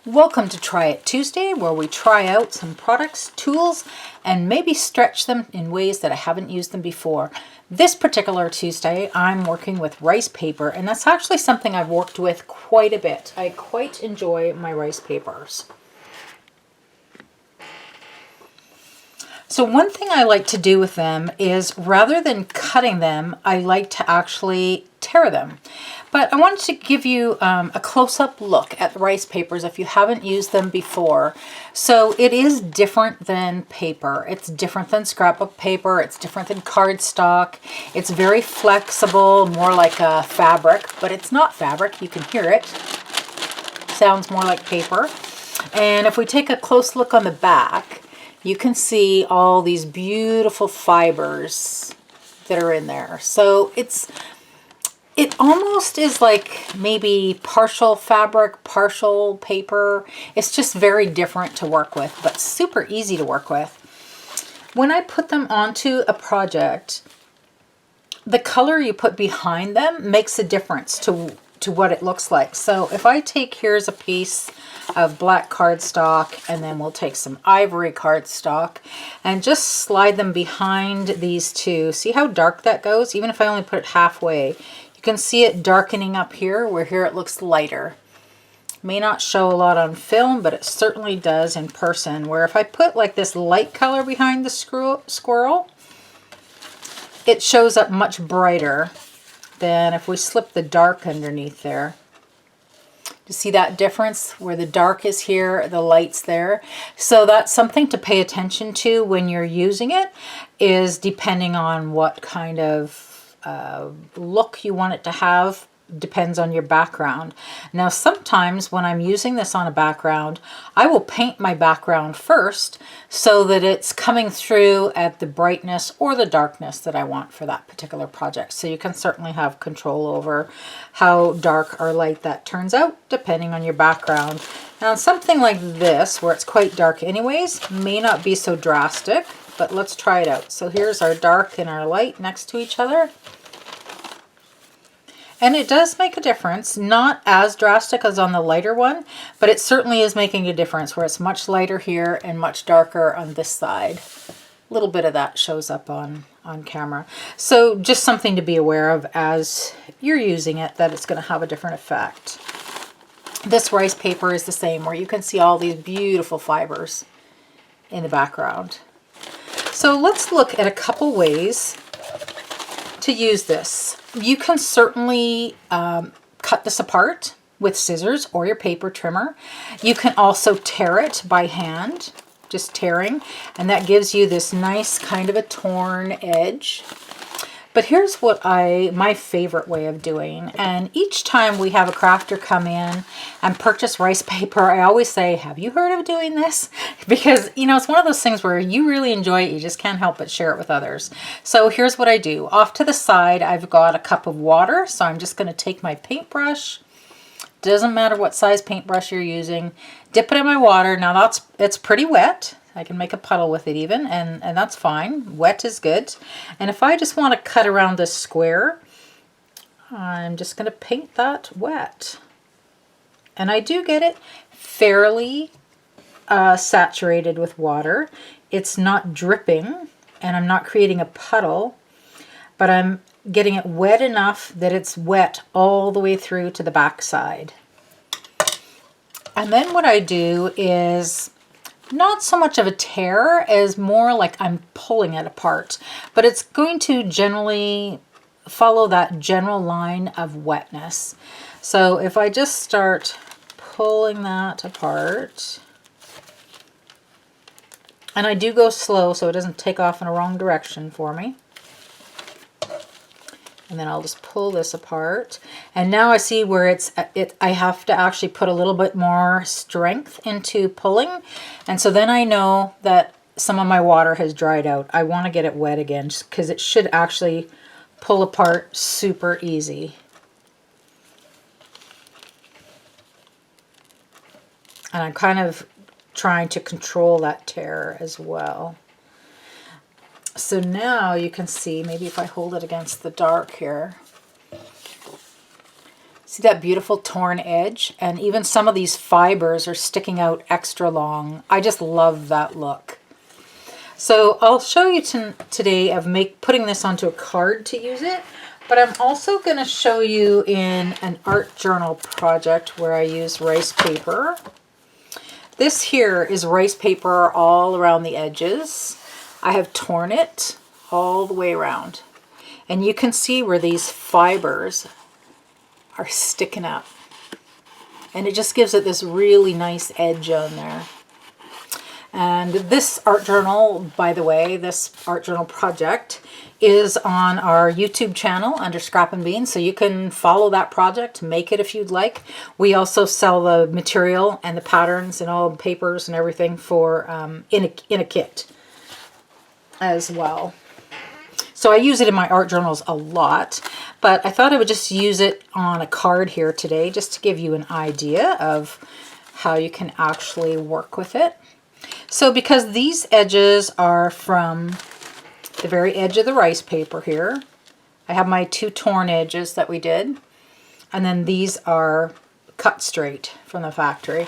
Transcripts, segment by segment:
Welcome to Try It Tuesday, where we try out some products, tools, and maybe stretch them in ways that I haven't used them before. This particular Tuesday, I'm working with rice paper, and that's actually something I've worked with quite a bit. I quite enjoy my rice papers. So one thing I like to do with them is rather than cutting them, I like to actually tear them. But I wanted to give you a close-up look at the rice papers if you haven't used them before. So it is different than paper. It's different than scrapbook paper. It's different than cardstock. It's very flexible, more like a fabric, but it's not fabric. You can hear it. Sounds more like paper. And if we take a close look on the back, you can see all these beautiful fibers that are in there. So it almost is like maybe partial fabric, partial paper. It's just very different to work with, but super easy to work with. When I put them onto a project, the color you put behind them makes a difference to what it looks like. So if I take, here's a piece of black cardstock, and then we'll take some ivory cardstock and just slide them behind these two. See how dark that goes? Even if I only put it halfway, you can see it darkening up here, where here it looks lighter. May not show a lot on film, but it certainly does in person, where if I put like this light color behind the squirrel, it shows up much brighter than if we slip the dark underneath there. You see that difference where the dark is here, the light's there? So that's something to pay attention to when you're using it, is depending on what kind of look you want it to have, depends on your background. Now sometimes when I'm using this on a background, I will paint my background first so that it's coming through at the brightness or the darkness that I want for that particular project. So you can certainly have control over how dark or light that turns out depending on your background. Now something like this, where it's quite dark anyways, may not be so drastic, but let's try it out. So here's our dark and our light next to each other. And it does make a difference, not as drastic as on the lighter one, but it certainly is making a difference where it's much lighter here and much darker on this side. A little bit of that shows up on camera. So just something to be aware of as you're using it, that it's going to have a different effect. This rice paper is the same, where you can see all these beautiful fibers in the background. So let's look at a couple ways to use this. You can certainly cut this apart with scissors or your paper trimmer. You can also tear it by hand, just tearing, and that gives you this nice kind of a torn edge. But here's what my favorite way of doing, and each time we have a crafter come in and purchase rice paper, I always say, have you heard of doing this? Because, you know, it's one of those things where you really enjoy it, you just can't help but share it with others. So here's what I do. Off to the side, I've got a cup of water, so I'm just going to take my paintbrush. Doesn't matter what size paintbrush you're using. Dip it in my water. Now it's pretty wet. I can make a puddle with it even, and that's fine. Wet is good. And if I just want to cut around this square, I'm just going to paint that wet. And I do get it fairly saturated with water. It's not dripping, and I'm not creating a puddle, but I'm getting it wet enough that it's wet all the way through to the back side. And then what I do is not so much of a tear as more like I'm pulling it apart, but it's going to generally follow that general line of wetness. So if I just start pulling that apart, and I do go slow so it doesn't take off in a wrong direction for me. And then I'll just pull this apart. And now I see where I have to actually put a little bit more strength into pulling. And so then I know that some of my water has dried out. I want to get it wet again, just because it should actually pull apart super easy. And I'm kind of trying to control that tear as well. So now you can see, maybe if I hold it against the dark here, See that beautiful torn edge? And even some of these fibers are sticking out extra long. I just love that look. So I'll show you today of putting this onto a card to use it, but I'm also going to show you in an art journal project where I use rice paper. This here is rice paper all around the edges. I have torn it all the way around. And you can see where these fibers are sticking up. And it just gives it this really nice edge on there. And this art journal, by the way, this art journal project is on our YouTube channel under Scrap and Beans, so you can follow that project, make it if you'd like. We also sell the material and the patterns and all the papers and everything for in a kit as well. So I use it in my art journals a lot, but I thought I would just use it on a card here today just to give you an idea of how you can actually work with it. So because these edges are from the very edge of the rice paper here, I have my 2 torn edges that we did, and then these are cut straight from the factory.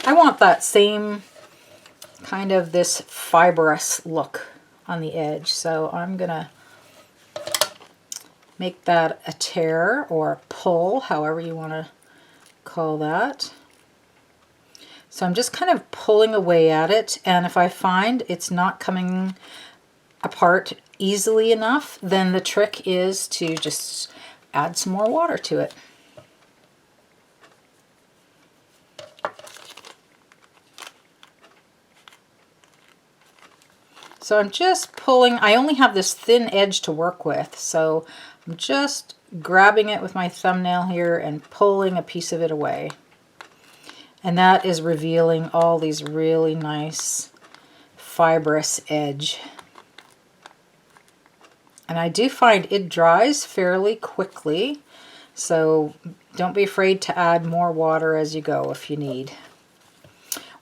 I want that same kind of this fibrous look on the edge, so I'm gonna make that a tear or a pull, however you want to call that. So I'm just kind of pulling away at it, and if I find it's not coming apart easily enough, then the trick is to just add some more water to it. So I'm just pulling, I only have this thin edge to work with, so I'm just grabbing it with my thumbnail here and pulling a piece of it away. And that is revealing all these really nice fibrous edge. And I do find it dries fairly quickly, so don't be afraid to add more water as you go if you need.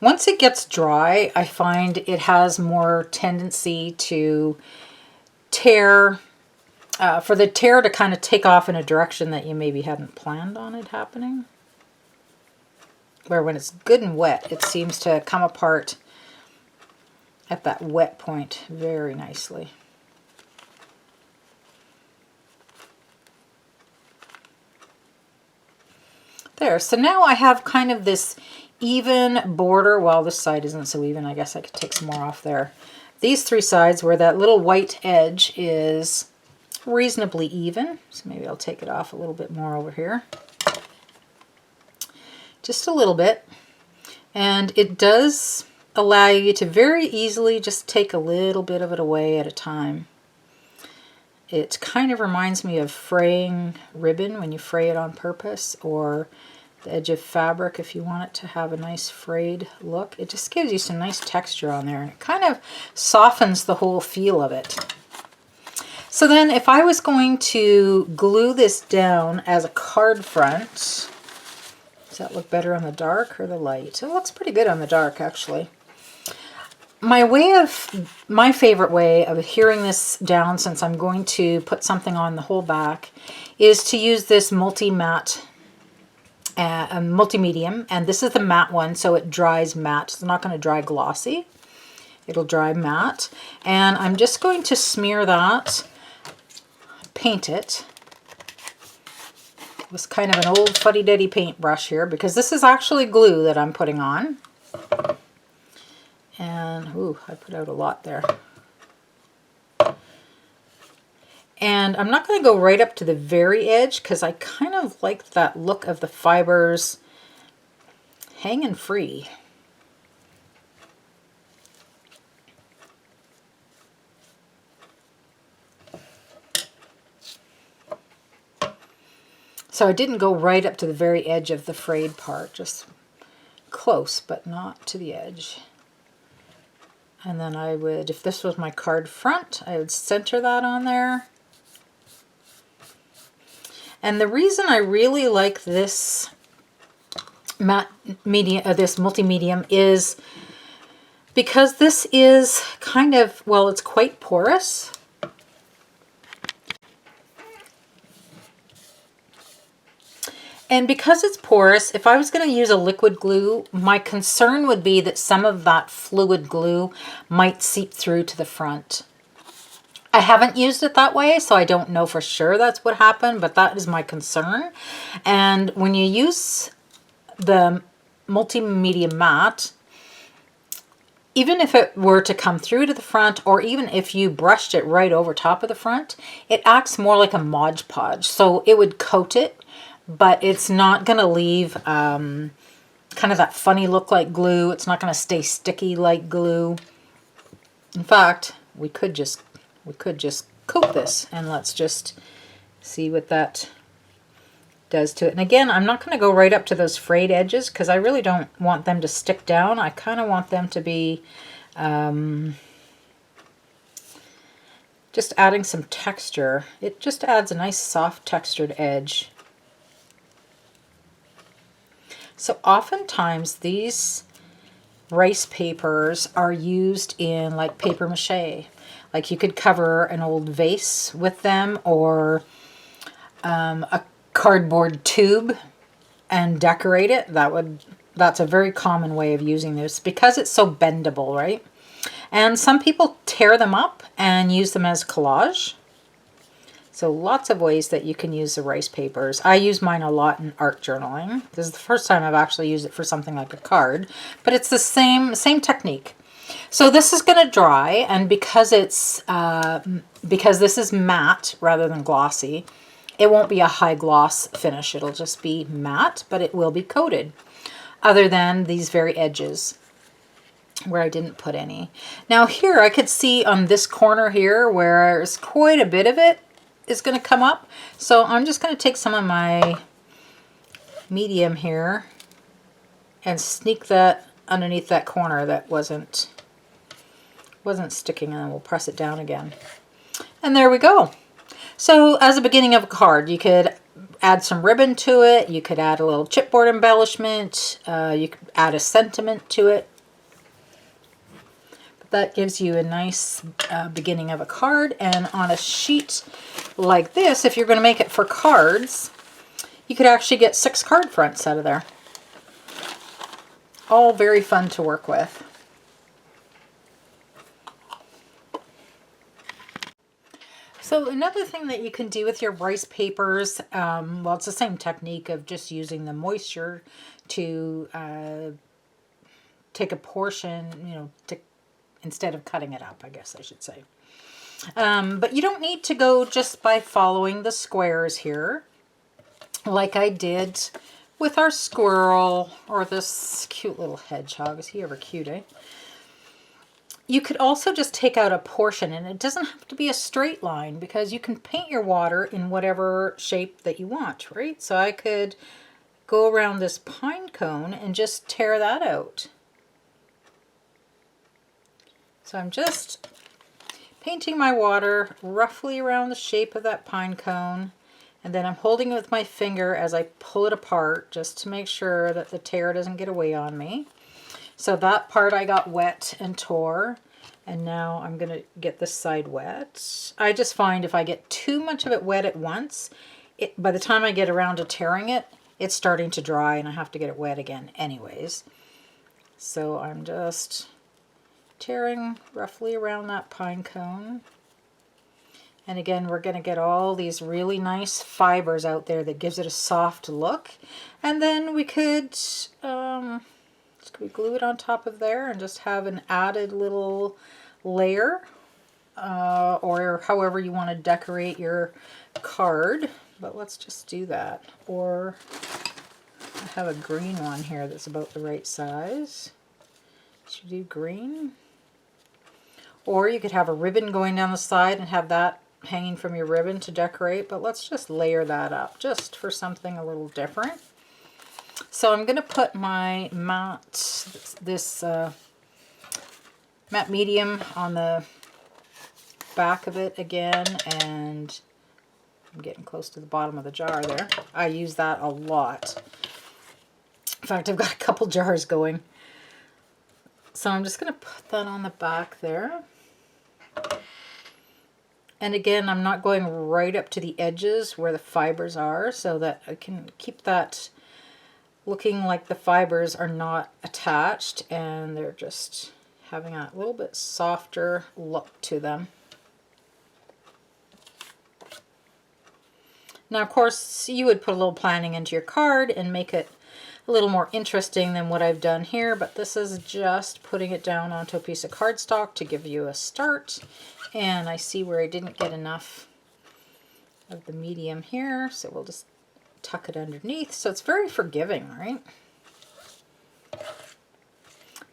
Once it gets dry, I find it has more tendency to tear, for the tear to kind of take off in a direction that you maybe hadn't planned on it happening. Where when it's good and wet, it seems to come apart at that wet point very nicely. There, so now I have kind of this even border. Well, this side isn't so even. I guess I could take some more off there. These 3 sides where that little white edge is reasonably even. So maybe I'll take it off a little bit more over here. Just a little bit. And it does allow you to very easily just take a little bit of it away at a time. It kind of reminds me of fraying ribbon when you fray it on purpose, or the edge of fabric if you want it to have a nice frayed look. It just gives you some nice texture on there, and it kind of softens the whole feel of it. So then if I was going to glue this down as a card front, does that look better on the dark or the light? It looks pretty good on the dark, actually. My favorite way of adhering this down, since I'm going to put something on the whole back, is to use this multi-matte, multi-medium, and this is the matte one, so it dries matte. It's not going to dry glossy. It'll dry matte, and I'm just going to smear that, paint it. It was kind of an old fuddy-duddy paintbrush here, because this is actually glue that I'm putting on. And, ooh, I put out a lot there. And I'm not going to go right up to the very edge, because I kind of like that look of the fibers hanging free. So I didn't go right up to the very edge of the frayed part, just close, but not to the edge. And then I would, if this was my card front, I would center that on there. And the reason I really like this matte medium, this multi-medium, is because this is kind of, well, it's quite porous. And because it's porous, if I was going to use a liquid glue, my concern would be that some of that fluid glue might seep through to the front. I haven't used it that way, so I don't know for sure that's what happened, but that is my concern. And when you use the multimedia mat, even if it were to come through to the front, or even if you brushed it right over top of the front, it acts more like a Mod Podge. So it would coat it, but it's not going to leave kind of that funny look like glue. It's not going to stay sticky like glue. In fact, we could just coat this, and let's just see what that does to it. And again, I'm not going to go right up to those frayed edges because I really don't want them to stick down. I kind of want them to be just adding some texture. It just adds a nice soft textured edge. So oftentimes these rice papers are used in like paper mache. Like you could cover an old vase with them, or a cardboard tube and decorate it. That's a very common way of using this because it's so bendable, right? And some people tear them up and use them as collage. So lots of ways that you can use the rice papers. I use mine a lot in art journaling. This is the first time I've actually used it for something like a card, but it's the same technique. So this is going to dry, and because it's because this is matte rather than glossy, it won't be a high gloss finish. It'll just be matte, but it will be coated, other than these very edges where I didn't put any. Now here I could see on this corner here where there's quite a bit of it is going to come up. So I'm just going to take some of my medium here and sneak that underneath that corner that wasn't sticking, and then we'll press it down again. And there we go. So as a beginning of a card, you could add some ribbon to it. You could add a little chipboard embellishment. You could add a sentiment to it. But that gives you a nice beginning of a card. And on a sheet like this, if you're going to make it for cards, you could actually get 6 card fronts out of there. All very fun to work with. So another thing that you can do with your rice papers, well, it's the same technique of just using the moisture to take a portion, instead of cutting it up, I guess I should say. But you don't need to go just by following the squares here, like I did with our squirrel or this cute little hedgehog. Is he ever cute, eh? You could also just take out a portion, and it doesn't have to be a straight line because you can paint your water in whatever shape that you want, right? So I could go around this pine cone and just tear that out. So I'm just painting my water roughly around the shape of that pine cone, and then I'm holding it with my finger as I pull it apart just to make sure that the tear doesn't get away on me. So that part I got wet and tore, and now I'm going to get this side wet. I just find if I get too much of it wet at once, by the time I get around to tearing it, it's starting to dry and I have to get it wet again anyways. So I'm just tearing roughly around that pine cone. And again, we're going to get all these really nice fibers out there that gives it a soft look. And then we could we glue it on top of there and just have an added little layer, or however you want to decorate your card. But let's just do that. Or I have a green one here that's about the right size. Should we do green? Or you could have a ribbon going down the side and have that hanging from your ribbon to decorate. But let's just layer that up just for something a little different. So I'm going to put my matte, this matte medium on the back of it again, and I'm getting close to the bottom of the jar there. I use that a lot. In fact, I've got a couple jars going. So I'm just going to put that on the back there. And again, I'm not going right up to the edges where the fibers are, so that I can keep that looking like the fibers are not attached and they're just having a little bit softer look to them. Now, of course, you would put a little planning into your card and make it a little more interesting than what I've done here, but this is just putting it down onto a piece of cardstock to give you a start. And I see where I didn't get enough of the medium here, so we'll just tuck it underneath. So it's very forgiving, right?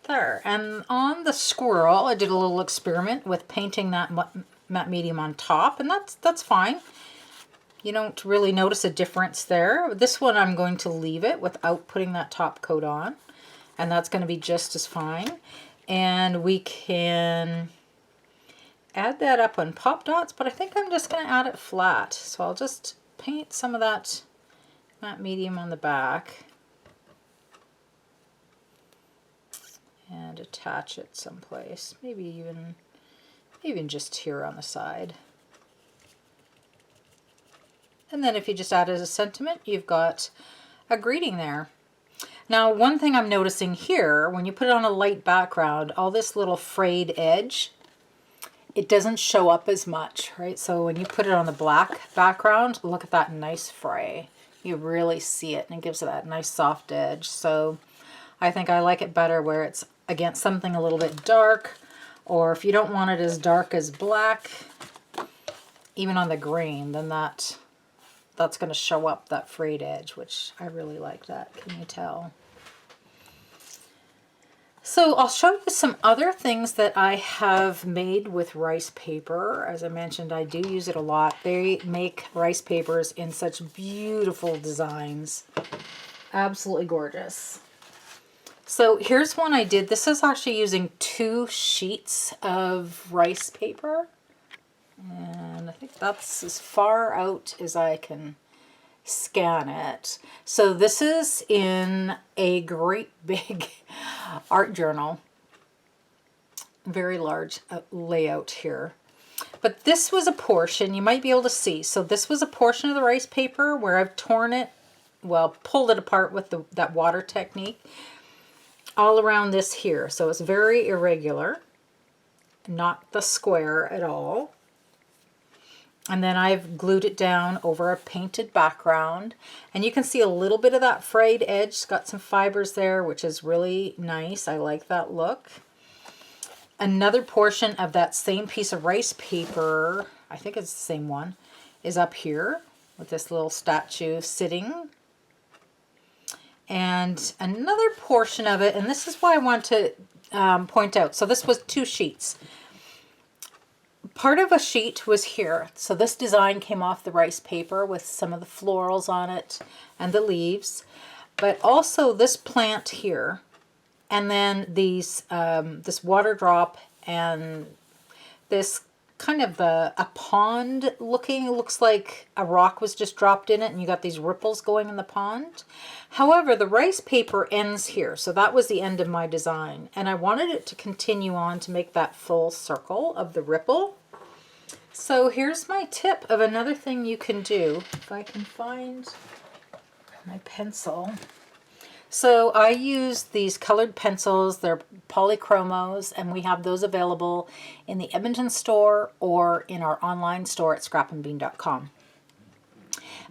There. And on the squirrel, I did a little experiment with painting that matte medium on top, and that's fine. You don't really notice a difference there. This one I'm going to leave it without putting that top coat on, and that's going to be just as fine. And we can add that up on pop dots, but I think I'm just going to add it flat. So I'll just paint some of that matte medium on the back and attach it someplace, maybe even just here on the side. And then if you just add it as a sentiment, you've got a greeting there. Now, one thing I'm noticing here, when you put it on a light background, all this little frayed edge, it doesn't show up as much, right? So when you put it on the black background, look at that nice fray. You really see it, and it gives it that nice soft edge. So I think I like it better where it's against something a little bit dark, or if you don't want it as dark as black, even on the green, then that's going to show up that frayed edge, which I really like that. Can you tell? So I'll show you some other things that I have made with rice paper. As I mentioned, I do use it a lot. They make rice papers in such beautiful designs. Absolutely gorgeous. So here's one I did. This is actually using 2 sheets of rice paper. And I think that's as far out as I can scan it. So this is in a great big art journal. Very large layout here. But this was a portion, you might be able to see. So this was a portion of the rice paper where I've torn it, well, pulled it apart with that water technique all around this here. So it's very irregular, not the square at all. And then I've glued it down over a painted background. And you can see a little bit of that frayed edge. It's got some fibers there, which is really nice. I like that look. Another portion of that same piece of rice paper, I think it's the same one, is up here with this little statue sitting. And another portion of it, and this is why I want to point out. So this was 2 sheets. Part of a sheet was here. So this design came off the rice paper with some of the florals on it and the leaves. But also this plant here. And then these this water drop and this kind of a pond looking. It looks like a rock was just dropped in it and you got these ripples going in the pond. However, the rice paper ends here. So that was the end of my design. And I wanted it to continue on to make that full circle of the ripple. So here's my tip of another thing you can do. If I can find my pencil. So I use these colored pencils. They're polychromos, and we have those available in the Edmonton store or in our online store at scrapandbean.com.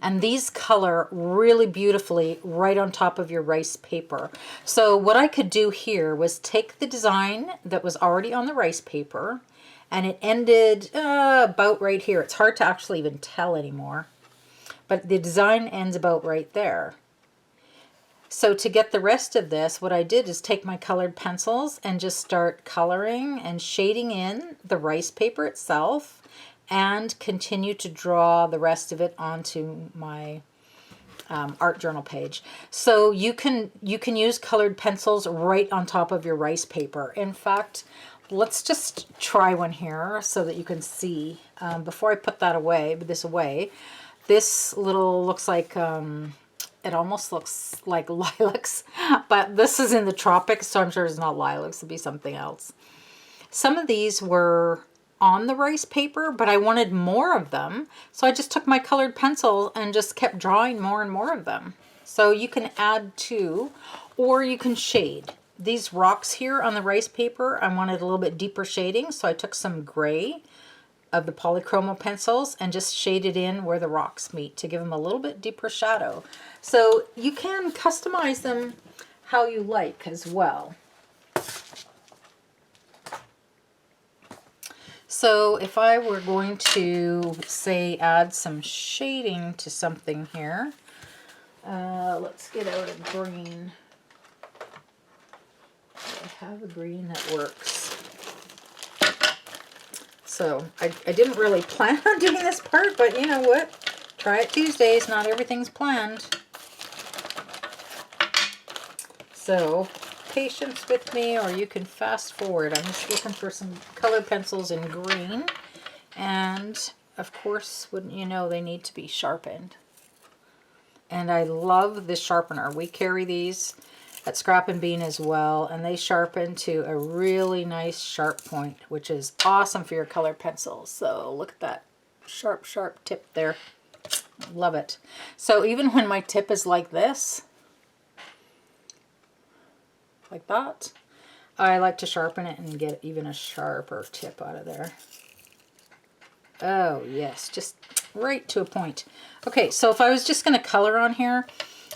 And these color really beautifully right on top of your rice paper. So what I could do here was take the design that was already on the rice paper, and it ended about right here. It's hard to actually even tell anymore, but the design ends about right there. So to get the rest of this, what I did is take my colored pencils and just start coloring and shading in the rice paper itself and continue to draw the rest of it onto my art journal page. So you can use colored pencils right on top of your rice paper. In fact, let's just try one here so that you can see. Before I put that away, this little looks like... it almost looks like lilacs, but this is in the tropics, so I'm sure it's not lilacs. It'll be something else. Some of these were on the rice paper, but I wanted more of them. So I just took my colored pencil and just kept drawing more and more of them. So you can add to, or you can shade. These rocks here on the rice paper, I wanted a little bit deeper shading, so I took some gray of the polychroma pencils and just shaded in where the rocks meet to give them a little bit deeper shadow. So you can customize them how you like as well. So if I were going to, say, add some shading to something here, let's get out a green. I have a green that works. So I didn't really plan on doing this part, but you know what? Try it Tuesdays, not everything's planned. So patience with me, or you can fast forward. I'm just looking for some colored pencils in green. And of course, wouldn't you know, they need to be sharpened. And I love this sharpener. We carry these at Scrap and Bean as well, and they sharpen to a really nice sharp point, which is awesome for your colored pencils. So look at that sharp, sharp tip there. Love it. So even when my tip is like this, like that, I like to sharpen it and get even a sharper tip out of there. Oh yes, just right to a point. Okay, so if I was just going to color on here,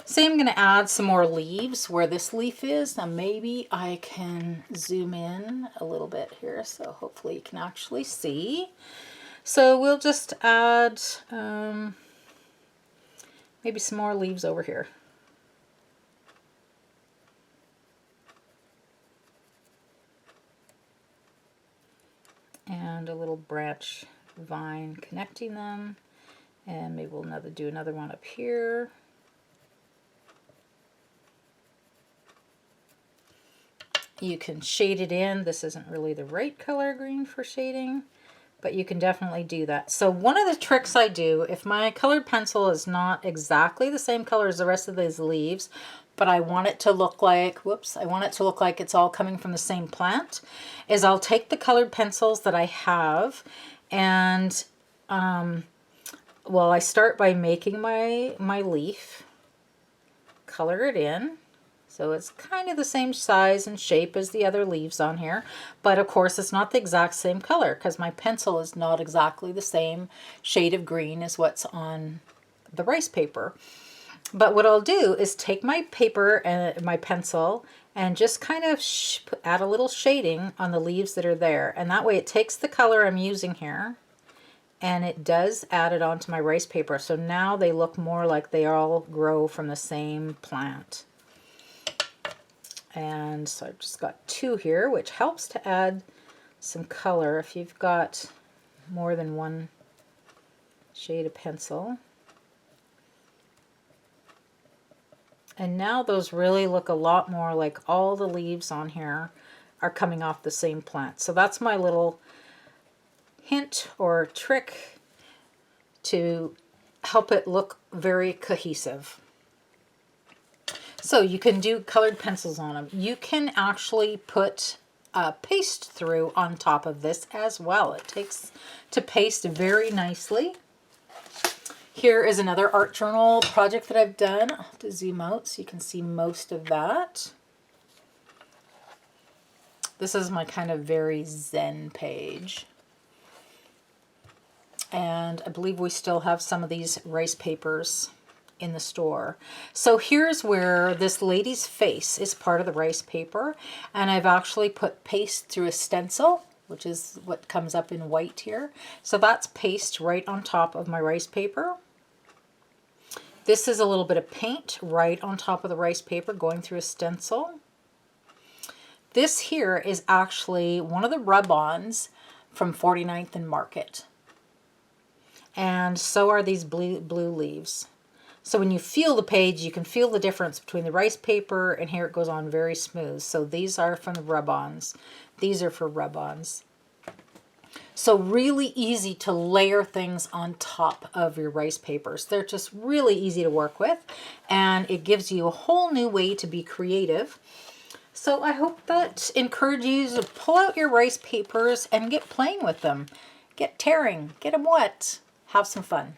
say I'm going to add some more leaves where this leaf is. Now maybe I can zoom in a little bit here, so hopefully you can actually see. So we'll just add maybe some more leaves over here. And a little branch vine connecting them. And maybe we'll do another one up here. You can shade it in. This isn't really the right color green for shading, but you can definitely do that. So one of the tricks I do, if my colored pencil is not exactly the same color as the rest of these leaves, but I want it to look like, I want it to look like it's all coming from the same plant, is I'll take the colored pencils that I have and, well, I start by making my leaf, color it in. So it's kind of the same size and shape as the other leaves on here, but of course it's not the exact same color because my pencil is not exactly the same shade of green as what's on the rice paper. But what I'll do is take my paper and my pencil and just kind of add a little shading on the leaves that are there, and that way it takes the color I'm using here and it does add it onto my rice paper. So now they look more like they all grow from the same plant. And so I've just got two here, which helps to add some color if you've got more than one shade of pencil. And now those really look a lot more like all the leaves on here are coming off the same plant. So that's my little hint or trick to help it look very cohesive. So you can do colored pencils on them. You can actually put paste through on top of this as well. It takes to paste very nicely. Here is another art journal project that I've done. I'll have to zoom out so you can see most of that. This is my kind of very zen page. And I believe we still have some of these rice papers in the store. So here's where this lady's face is part of the rice paper, and I've actually put paste through a stencil, which is what comes up in white here. So that's paste right on top of my rice paper. This is a little bit of paint right on top of the rice paper going through a stencil. This here is actually one of the rub-ons from 49th and Market. And so are these blue leaves. So when you feel the page, you can feel the difference between the rice paper and here it goes on very smooth. So these are from the rub-ons. These are for rub-ons. So really easy to layer things on top of your rice papers. They're just really easy to work with, and it gives you a whole new way to be creative. So I hope that encourages you to pull out your rice papers and get playing with them. Get tearing, get them wet, have some fun.